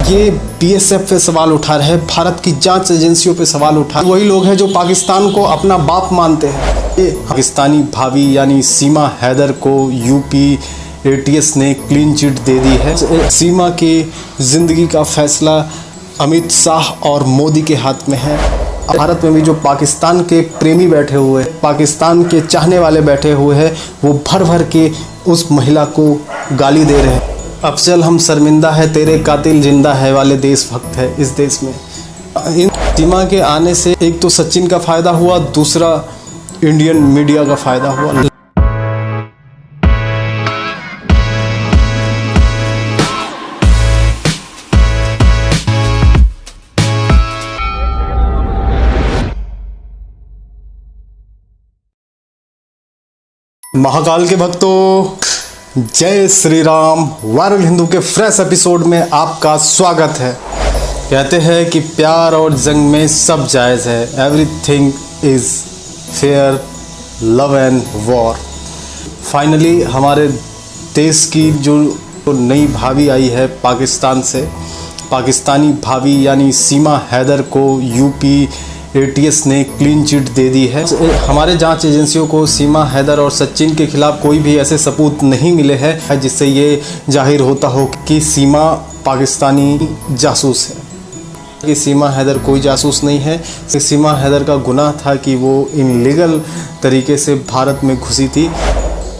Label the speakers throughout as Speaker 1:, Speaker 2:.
Speaker 1: ये बीएसएफ पे सवाल उठा रहे हैं, भारत की जांच एजेंसियों पे सवाल उठा वही लोग हैं जो पाकिस्तान को अपना बाप मानते हैं। ये पाकिस्तानी भाभी यानी सीमा हैदर को यूपी एटीएस ने क्लीन चिट दे दी है। सीमा की ज़िंदगी का फैसला अमित शाह और मोदी के हाथ में है। भारत में भी जो पाकिस्तान के प्रेमी बैठे हुए हैं, पाकिस्तान के चाहने वाले बैठे हुए हैं, वो भर भर के उस महिला को गाली दे रहे हैं। अफजल हम शर्मिंदा है, तेरे कातिल जिंदा है वाले देशभक्त है इस देश में। इन सीमा के आने से एक तो सचिन का फ़ायदा हुआ, दूसरा इंडियन मीडिया का फ़ायदा हुआ। महाकाल के भक्तों, जय श्री राम। वायरल हिंदू के फ्रेश एपिसोड में आपका स्वागत है। कहते हैं कि प्यार और जंग में सब जायज़ है, everything is fair, love and war. Finally हमारे देश की जो नई भाभी आई है पाकिस्तान से, पाकिस्तानी भाभी यानी सीमा हैदर को यूपी एटीएस ने क्लीन चिट दे दी है। हमारे जांच एजेंसियों को सीमा हैदर और सचिन के खिलाफ कोई भी ऐसे सबूत नहीं मिले हैं जिससे ये जाहिर होता हो कि सीमा पाकिस्तानी जासूस है। कि सीमा हैदर कोई जासूस नहीं है। सीमा हैदर का गुनाह था कि वो इनलीगल तरीके से भारत में घुसी थी।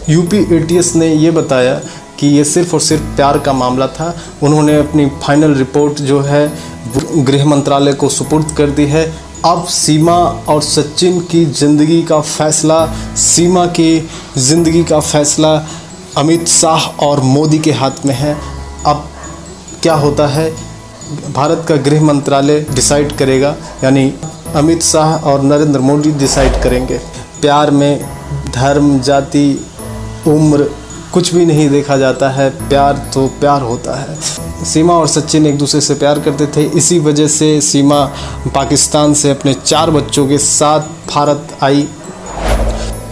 Speaker 1: यूपी एटीएस ने ये बताया कि ये सिर्फ़ और सिर्फ प्यार का मामला था। उन्होंने अपनी फाइनल रिपोर्ट जो है गृह मंत्रालय को सुपुर्द कर दी है। अब सीमा और सचिन की ज़िंदगी का फ़ैसला, सीमा की ज़िंदगी का फ़ैसला अमित शाह और मोदी के हाथ में है। अब क्या होता है, भारत का गृह मंत्रालय डिसाइड करेगा, यानी अमित शाह और नरेंद्र मोदी डिसाइड करेंगे। प्यार में धर्म, जाति, उम्र कुछ भी नहीं देखा जाता है। प्यार तो प्यार होता है। सीमा और सचिन एक दूसरे से प्यार करते थे, इसी वजह से सीमा पाकिस्तान से अपने 4 बच्चों के साथ भारत आई।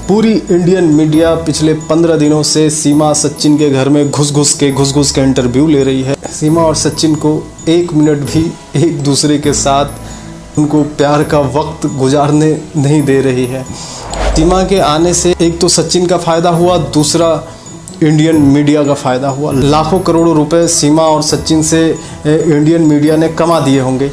Speaker 1: पूरी इंडियन मीडिया पिछले 15 दिनों से सीमा सचिन के घर में घुस घुस के इंटरव्यू ले रही है। सीमा और सचिन को 1 मिनट भी एक दूसरे के साथ उनको प्यार का वक्त गुजारने नहीं दे रही है। सीमा के आने से एक तो सचिन का फ़ायदा हुआ, दूसरा इंडियन मीडिया का फ़ायदा हुआ। लाखों करोड़ों रुपए सीमा और सचिन से इंडियन मीडिया ने कमा दिए होंगे।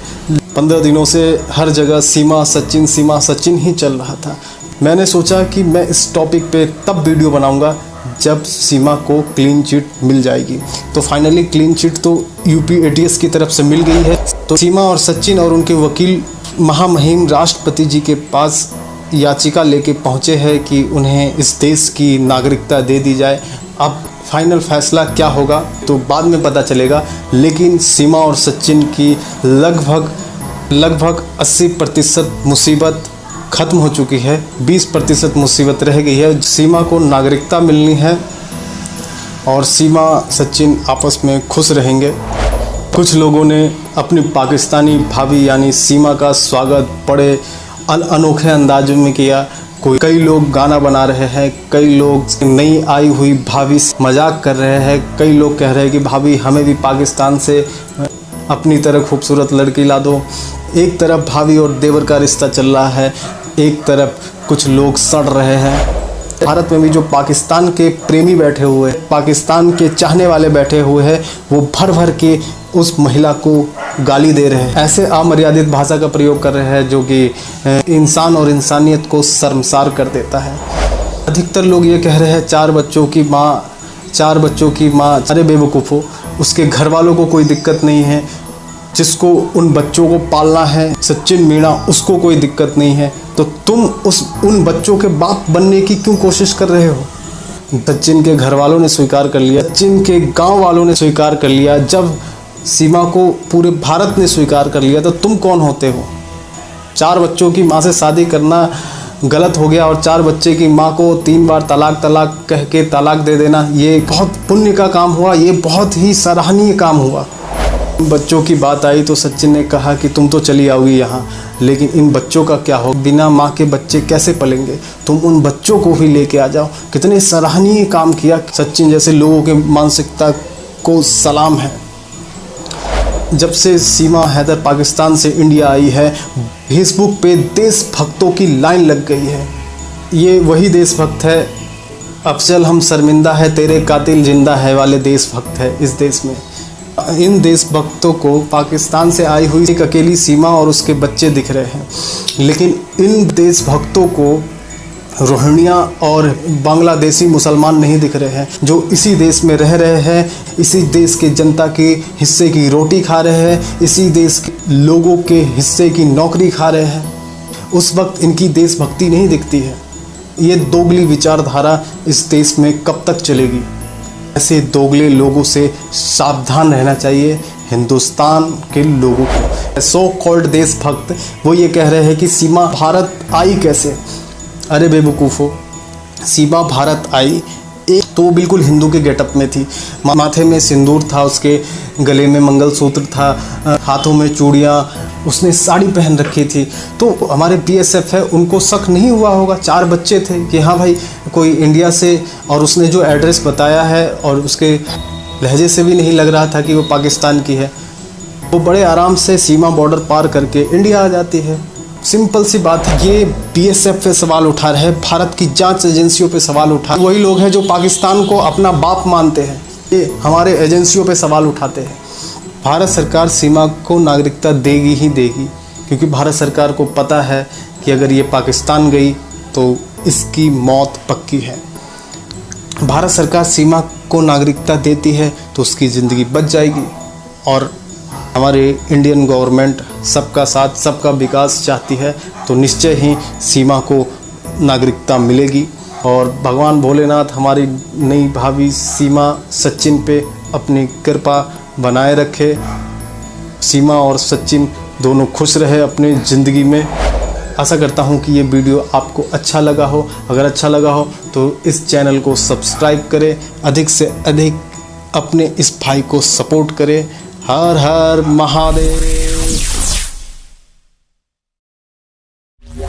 Speaker 1: 15 दिनों से हर जगह सीमा सचिन ही चल रहा था। मैंने सोचा कि मैं इस टॉपिक पे तब वीडियो बनाऊंगा जब सीमा को क्लीन चिट मिल जाएगी। तो फाइनली क्लीन चिट तो यूपी एटीएस की तरफ से मिल गई है। तो सीमा और सचिन और उनके वकील महामहिम राष्ट्रपति जी के पास याचिका लेके पहुँचे हैं कि उन्हें इस देश की नागरिकता दे दी जाए। अब फाइनल फैसला क्या होगा तो बाद में पता चलेगा, लेकिन सीमा और सचिन की लगभग 80% मुसीबत ख़त्म हो चुकी है। 20% मुसीबत रह गई है। सीमा को नागरिकता मिलनी है और सीमा सचिन आपस में खुश रहेंगे। कुछ लोगों ने अपनी पाकिस्तानी भाभी यानी सीमा का स्वागत बड़े अनोखे अंदाज में किया। कई लोग गाना बना रहे हैं, कई लोग नई आई हुई भाभी से मजाक कर रहे हैं, कई लोग कह रहे हैं कि भाभी हमें भी पाकिस्तान से अपनी तरह खूबसूरत लड़की ला दो। एक तरफ भाभी और देवर का रिश्ता चल रहा है, एक तरफ कुछ लोग सड़ रहे हैं। भारत में भी जो पाकिस्तान के प्रेमी बैठे हुए हैं, पाकिस्तान के चाहने वाले बैठे हुए हैं, वो भर भर के उस महिला को गाली दे रहे हैं। ऐसे अमर्यादित भाषा का प्रयोग कर रहे हैं जो कि इंसान और इंसानियत को शर्मसार कर देता है। अधिकतर लोग ये कह रहे हैं 4 बच्चों की माँ, अरे बेवकूफ़ हो, उसके घर वालों को कोई दिक्कत नहीं है। जिसको उन बच्चों को पालना है, सचिन मीणा, उसको कोई दिक्कत नहीं है। तो तुम उन बच्चों के बाप बनने की क्यों कोशिश कर रहे हो? सचिन के घर वालों ने स्वीकार कर लिया, सचिन के गांव वालों ने स्वीकार कर लिया। जब सीमा को पूरे भारत ने स्वीकार कर लिया तो तुम कौन होते हो? 4 बच्चों की माँ से शादी करना गलत हो गया और 4 बच्चे की माँ को 3 बार तलाक कह के तलाक दे देना, ये बहुत पुण्य का काम हुआ, ये बहुत ही सराहनीय काम हुआ। बच्चों की बात आई तो सचिन ने कहा कि तुम तो चली आओगी यहाँ, लेकिन इन बच्चों का क्या हो? बिना माँ के बच्चे कैसे पलेंगे? तुम उन बच्चों को भी लेके आ जाओ। कितने सराहनीय काम किया। सचिन जैसे लोगों के मानसिकता को सलाम है। जब से सीमा हैदर पाकिस्तान से इंडिया आई है, फेसबुक पे देशभक्तों की लाइन लग गई है। ये वही देशभक्त है, अफजल हम शर्मिंदा है तेरे कातिल जिंदा है वाले देशभक्त है इस देश में। इन देशभक्तों को पाकिस्तान से आई हुई एक अकेली सीमा और उसके बच्चे दिख रहे हैं, लेकिन इन देशभक्तों को रोहिंग्या और बांग्लादेशी मुसलमान नहीं दिख रहे हैं, जो इसी देश में रह रहे हैं, इसी देश के जनता के हिस्से की रोटी खा रहे हैं, इसी देश के लोगों के हिस्से की नौकरी खा रहे हैं। उस वक्त इनकी देशभक्ति नहीं दिखती है। ये दोगली विचारधारा इस देश में कब तक चलेगी? ऐसे दोगले लोगों से सावधान रहना चाहिए हिंदुस्तान के लोगों को। सो कॉल्ड देशभक्त वो ये कह रहे हैं कि सीमा भारत आई कैसे? अरे बेवकूफ़ो, सीमा भारत आई एक तो बिल्कुल हिंदू के गेटअप में थी। माथे में सिंदूर था, उसके गले में मंगलसूत्र था, हाथों में चूड़ियाँ, उसने साड़ी पहन रखी थी। तो हमारे बीएसएफ है उनको शक नहीं हुआ होगा, 4 बच्चे थे कि हाँ भाई कोई इंडिया से, और उसने जो एड्रेस बताया है और उसके लहजे से भी नहीं लग रहा था कि वो पाकिस्तान की है। वो बड़े आराम से सीमा बॉर्डर पार करके इंडिया आ जाती है। सिंपल सी बात है। ये बीएसएफ पे सवाल उठा रहे हैं, भारत की जांच एजेंसियों पे सवाल उठा, वही लोग हैं जो पाकिस्तान को अपना बाप मानते हैं, ये हमारे एजेंसियों पे सवाल उठाते हैं। भारत सरकार सीमा को नागरिकता देगी ही देगी, क्योंकि भारत सरकार को पता है कि अगर ये पाकिस्तान गई तो इसकी मौत पक्की है। भारत सरकार सीमा को नागरिकता देती है तो उसकी ज़िंदगी बच जाएगी, और हमारे इंडियन गवर्नमेंट सबका साथ सबका विकास चाहती है तो निश्चय ही सीमा को नागरिकता मिलेगी। और भगवान भोलेनाथ हमारी नई भावी सीमा सचिन पे अपनी कृपा बनाए रखे। सीमा और सचिन दोनों खुश रहे अपनी ज़िंदगी में। आशा करता हूँ कि ये वीडियो आपको अच्छा लगा हो। अगर अच्छा लगा हो तो इस चैनल को सब्सक्राइब करें, अधिक से अधिक अपने इस भाई को सपोर्ट करें। हर हर महादेव।